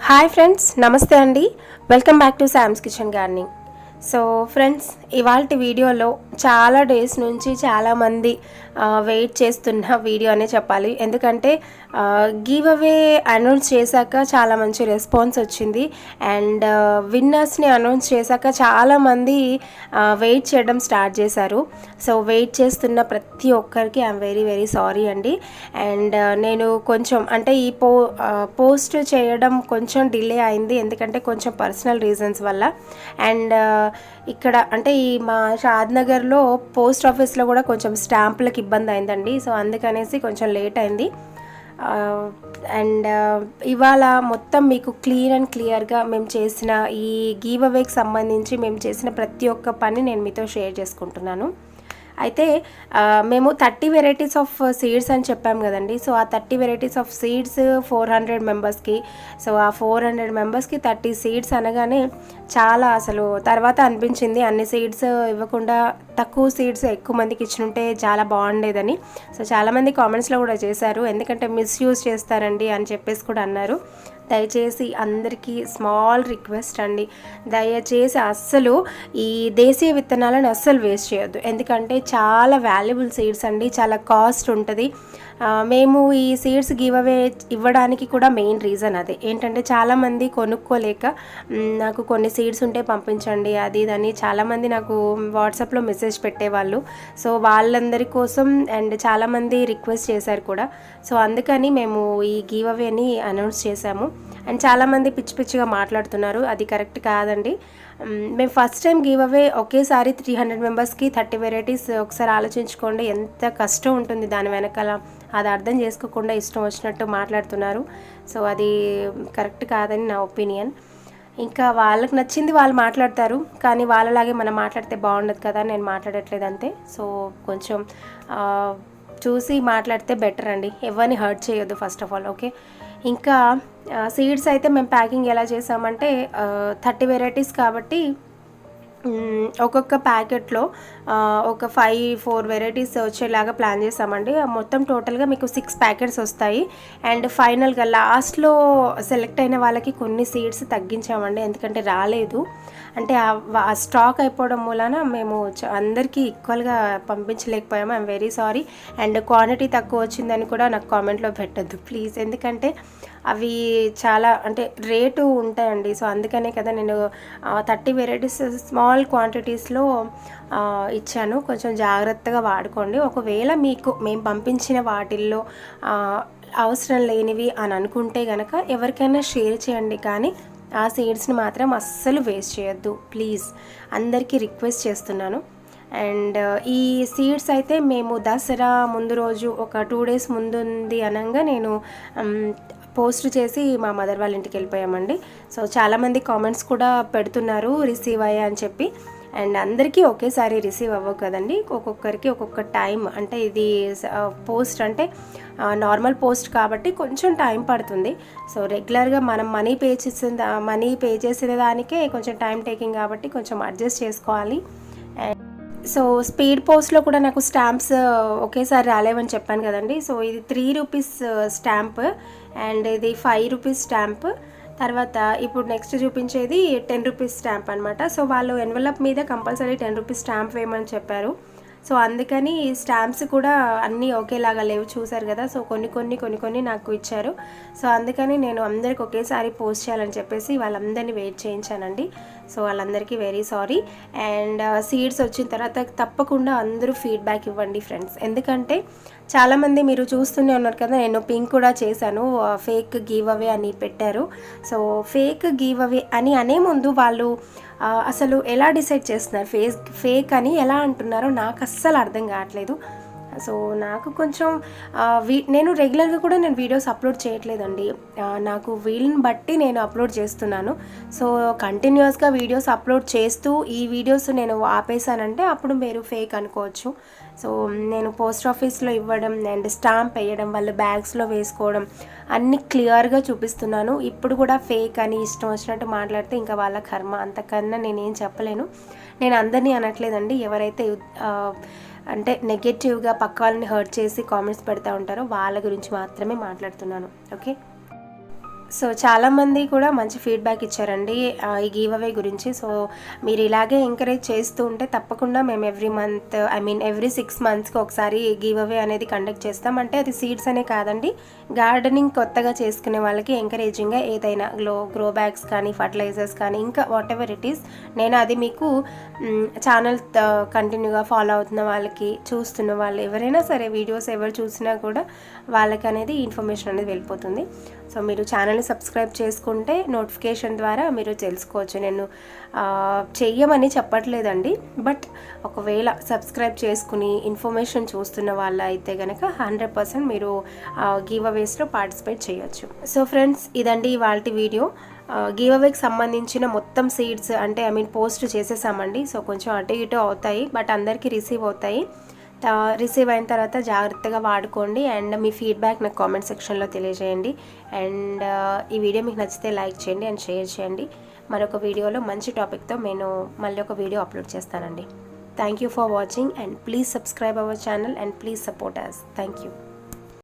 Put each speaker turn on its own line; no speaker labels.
Hi friends, నమస్తే అండి. Welcome back to Sam's kitchen gardening. So friends, ఇవాల్టి వీడియోలో చాలా డేస్ నుంచి చాలామంది వెయిట్ చేస్తున్న వీడియో అనే చెప్పాలి. ఎందుకంటే గివ్ అవే అనౌన్స్ చేశాక చాలా మంచి రెస్పాన్స్ వచ్చింది. అండ్ విన్నర్స్ని అనౌన్స్ చేశాక చాలామంది వెయిట్ చేయడం స్టార్ట్ చేశారు. సో వెయిట్ చేస్తున్న ప్రతి ఒక్కరికి ఐఎమ్ వెరీ వెరీ సారీ అండి. అండ్ నేను కొంచెం అంటే ఈ పోస్ట్ చేయడం కొంచెం డిలే అయింది, ఎందుకంటే కొంచెం పర్సనల్ రీజన్స్ వల్ల. అండ్ ఇక్కడ అంటే ఈ మా షాద్నగర్లో పోస్ట్ ఆఫీస్లో కూడా కొంచెం స్టాంపులకు ఇబ్బంది అయిందండి. సో అందుకనేసి కొంచెం లేట్ అయింది. అండ్ ఇవాళ మొత్తం మీకు క్లీన్ అండ్ క్లియర్గా మేము చేసిన ఈ గివ్ అవేకి సంబంధించి మేము చేసిన ప్రతి ఒక్క పని నేను మీతో షేర్ చేసుకుంటున్నాను. అయితే మేము 30 వెరైటీస్ ఆఫ్ సీడ్స్ అని చెప్పాము కదండి. సో ఆ 30 వెరైటీస్ ఆఫ్ సీడ్స్ 400 మెంబర్స్కి. సో ఆ 400 మెంబర్స్కి 30 సీడ్స్ అనగానే చాలా అసలు తర్వాత అనిపించింది అన్ని సీడ్స్ ఇవ్వకుండా తక్కువ సీడ్స్ ఎక్కువ మందికి ఇచ్చినుంటే చాలా బాగుండేదని. సో చాలామంది కామెంట్స్లో కూడా చేశారు, ఎందుకంటే మిస్యూజ్ చేస్తారండి అని చెప్పేసి కూడా అన్నారు. దయచేసి అందరికీ స్మాల్ రిక్వెస్ట్ అండి, దయచేసి అస్సలు ఈ దేశీయ విత్తనాలను అస్సలు వేస్ట్ చేయొద్దు. ఎందుకంటే చాలా వాల్యుబుల్ సీడ్స్ అండి, చాలా కాస్ట్ ఉంటుంది. మేము ఈ సీడ్స్ గివ్ అవే ఇవ్వడానికి కూడా మెయిన్ రీజన్ అదే ఏంటంటే చాలామంది కొనుక్కోలేక నాకు కొన్ని సీడ్స్ ఉంటే పంపించండి అది ఇదని చాలామంది నాకు వాట్సాప్లో మెసేజ్ పెట్టేవాళ్ళు. సో వాళ్ళందరి కోసం అండ్ చాలామంది రిక్వెస్ట్ చేశారు కూడా. సో అందుకని మేము ఈ గివ్ అవేని అనౌన్స్ చేశాము. అండ్ చాలామంది పిచ్చి పిచ్చిగా మాట్లాడుతున్నారు, అది కరెక్ట్ కాదండి. మేము ఫస్ట్ టైం గివ్ అవే ఒకేసారి 300 మెంబర్స్కి 30 వెరైటీస్. ఒకసారి ఆలోచించుకోండి ఎంత కష్టం ఉంటుంది దాని వెనకాల. అది అర్థం చేసుకోకుండా ఇష్టం వచ్చినట్టు మాట్లాడుతున్నారు. సో అది కరెక్ట్ కాదని నా ఒపీనియన్. ఇంకా వాళ్ళకి నచ్చింది వాళ్ళు మాట్లాడతారు, కానీ వాళ్ళలాగే మనం మాట్లాడితే బాగుండదు కదా, నేను మాట్లాడట్లేదు అంతే. సో కొంచెం చూసి మాట్లాడితే బెటర్ అండి, ఎవరిని హర్ట్ చేయొద్దు ఫస్ట్ ఆఫ్ ఆల్. ఓకే, ఇంకా సీడ్స్ అయితే మేము ప్యాకింగ్ ఎలా చేసామంటే 30 వెరైటీస్ కాబట్టి ఒక్కొక్క ప్యాకెట్లో ఒక 4 వెరైటీస్ వచ్చేలాగా ప్లాన్ చేసామండి. మొత్తం టోటల్గా మీకు 6 ప్యాకెట్స్ వస్తాయి. అండ్ ఫైనల్గా లాస్ట్లో సెలెక్ట్ అయిన వాళ్ళకి కొన్ని సీడ్స్ తగ్గించామండి, ఎందుకంటే రాలేదు అంటే ఆ స్టాక్ అయిపోవడం మూలన మేము అందరికీ ఈక్వల్గా పంపించలేకపోయాము. I'm very sorry. And quantity తక్కువ వచ్చిందని కూడా నాకు కామెంట్లో పెట్టద్దు ప్లీజ్, ఎందుకంటే అవి చాలా అంటే రేటు ఉంటాయండి. సో అందుకనే కదా నేను 30 వెరైటీస్ స్మాల్ క్వాంటిటీస్లో ఇచ్చాను. కొంచెం జాగ్రత్తగా వాడుకోండి. ఒకవేళ మీకు మేము పంపించిన వాటిల్లో అవసరం లేనివి అని అనుకుంటే కనుక ఎవరికైనా షేర్ చేయండి, కానీ ఆ సీడ్స్ని మాత్రం అస్సలు వేస్ట్ చేయొద్దు ప్లీజ్, అందరికీ రిక్వెస్ట్ చేస్తున్నాను. అండ్ ఈ సీడ్స్ అయితే మేము దసరా ముందు రోజు ఒక 2 డేస్ ముందుంది అనగా నేను పోస్ట్ చేసి మా మదర్ వాళ్ళ ఇంటికి వెళ్ళిపోయామండి. సో చాలామంది కామెంట్స్ కూడా పెడుతున్నారు రిసీవ్ అయ్యా అని చెప్పి. అండ్ అందరికీ ఒకేసారి రిసీవ్ అవ్వవు కదండి, ఒక్కొక్కరికి ఒక్కొక్క టైం. అంటే ఇది పోస్ట్ అంటే నార్మల్ పోస్ట్ కాబట్టి కొంచెం టైం పడుతుంది. సో రెగ్యులర్గా మనం మనీ పే చేసిన దానికే కొంచెం టైం టేకింగ్ కాబట్టి కొంచెం అడ్జస్ట్ చేసుకోవాలి. సో స్పీడ్ పోస్ట్లో కూడా నాకు స్టాంప్స్ ఒకేసారి రాలేవని చెప్పాను కదండి. సో ఇది 3 రూపీస్ స్టాంప్ అండ్ ఇది 5 రూపీస్ స్టాంప్. తర్వాత ఇప్పుడు నెక్స్ట్ చూపించేది 10 రూపీస్ స్టాంప్ అనమాట. సో వాళ్ళు ఎన్వలప్ మీద కంపల్సరీ 10 రూపీస్ స్టాంప్ వేయమని చెప్పారు. సో అందుకని స్టాంప్స్ కూడా అన్నీ ఒకేలాగా లేవు, చూసారు కదా. సో కొన్ని నాకు ఇచ్చారు. సో అందుకని నేను అందరికి ఒకేసారి పోస్ట్ చేయాలని చెప్పేసి వాళ్ళందరినీ వెయిట్ చేయించానండి. సో వాళ్ళందరికీ వెరీ సారీ. అండ్ సీడ్స్ వచ్చిన తర్వాత తప్పకుండా అందరూ ఫీడ్బ్యాక్ ఇవ్వండి ఫ్రెండ్స్, ఎందుకంటే చాలామంది మీరు చూస్తూనే ఉన్నారు కదా, నేను పింక్ కూడా చేశాను, ఫేక్ గివ్ అవే అని పెట్టారు. సో ఫేక్ గివ్ అవే అని అనే ముందు వాళ్ళు అసలు ఎలా డిసైడ్ చేస్తున్నారు ఫేక్ అని ఎలా అంటున్నారో నాకు అస్సలు అర్థం కావట్లేదు. సో నాకు కొంచెం నేను రెగ్యులర్గా కూడా నేను వీడియోస్ అప్లోడ్ చేయట్లేదండి, నాకు వీళ్ళని బట్టి నేను అప్లోడ్ చేస్తున్నాను. సో కంటిన్యూస్గా వీడియోస్ అప్లోడ్ చేస్తూ ఈ వీడియోస్ నేను ఆపేసానంటే అప్పుడు మీరు ఫేక్ అనుకోవచ్చు. సో నేను పోస్ట్ ఆఫీస్లో ఇవ్వడం అండ్ స్టాంప్ వేయడం, వాళ్ళు బ్యాగ్స్లో వేసుకోవడం అన్నీ క్లియర్గా చూపిస్తున్నాను. ఇప్పుడు కూడా ఫేక్ అని ఇష్టం వచ్చినట్టు మాట్లాడితే ఇంకా వాళ్ళ కర్మ, అంతకన్నా నేనేం చెప్పలేను. నేను అందరినీ అనట్లేదండి, ఎవరైతే అంటే నెగటివ్గా పక్క వాళ్ళని హర్ట్ చేసి కామెంట్స్ పెడతా ఉంటారో వాళ్ళ గురించి మాత్రమే మాట్లాడుతున్నాను. ఓకే, సో చాలామంది కూడా మంచి ఫీడ్బ్యాక్ ఇచ్చారండి ఈ గివ్ అవే గురించి. సో మీరు ఇలాగే ఎంకరేజ్ చేస్తూ ఉంటే తప్పకుండా మేము ఎవ్రీ మంత్ ఎవ్రీ 6 మంత్స్కి ఒకసారి గివ్ అవే అనేది కండక్ట్ చేస్తాం. అంటే అది సీడ్స్ అనే కాదండి, గార్డెనింగ్ కొత్తగా చేసుకునే వాళ్ళకి ఎంకరేజింగ్గా ఏదైనా గ్రో బ్యాగ్స్ కానీ ఫర్టిలైజర్స్ కానీ ఇంకా వాట్ ఎవర్ ఇట్ ఈస్, నేను అది మీకు ఛానల్ కంటిన్యూగా ఫాలో అవుతున్న వాళ్ళకి, చూస్తున్న వాళ్ళు ఎవరైనా సరే, వీడియోస్ ఎవరు చూసినా కూడా వాళ్ళకి అనేది ఇన్ఫర్మేషన్ అనేది వెళ్ళిపోతుంది. సో మీరు ఛానల్ని సబ్స్క్రైబ్ చేసుకుంటే నోటిఫికేషన్ ద్వారా మీరు తెలుసుకోవచ్చు. నేను చెయ్యమని చెప్పట్లేదండి, బట్ ఒకవేళ సబ్స్క్రైబ్ చేసుకుని ఇన్ఫర్మేషన్ చూస్తున్న వాళ్ళ అయితే కనుక 100% మీరు గివ్ అవేస్లో పార్టిసిపేట్ చేయొచ్చు. సో ఫ్రెండ్స్, ఇదండి ఇవాల్టి వీడియో. గివ్ అవేకి సంబంధించిన మొత్తం సీడ్స్ అంటే పోస్ట్ చేసేసామండి. సో కొంచెం అటు ఇటు అవుతాయి, బట్ అందరికీ రిసీవ్ అవుతాయి. రిసీవ్ అయిన తర్వాత జాగ్రత్తగా వాడుకోండి అండ్ మీ ఫీడ్బ్యాక్ నాకు కామెంట్ సెక్షన్లో తెలియజేయండి. అండ్ ఈ వీడియో మీకు నచ్చితే లైక్ చేయండి అండ్ షేర్ చేయండి. మరొక వీడియోలో మంచి టాపిక్తో నేను మళ్ళీ ఒక వీడియో అప్లోడ్ చేస్తానండి. Thank you for watching and please subscribe our channel and please support us. Thank you.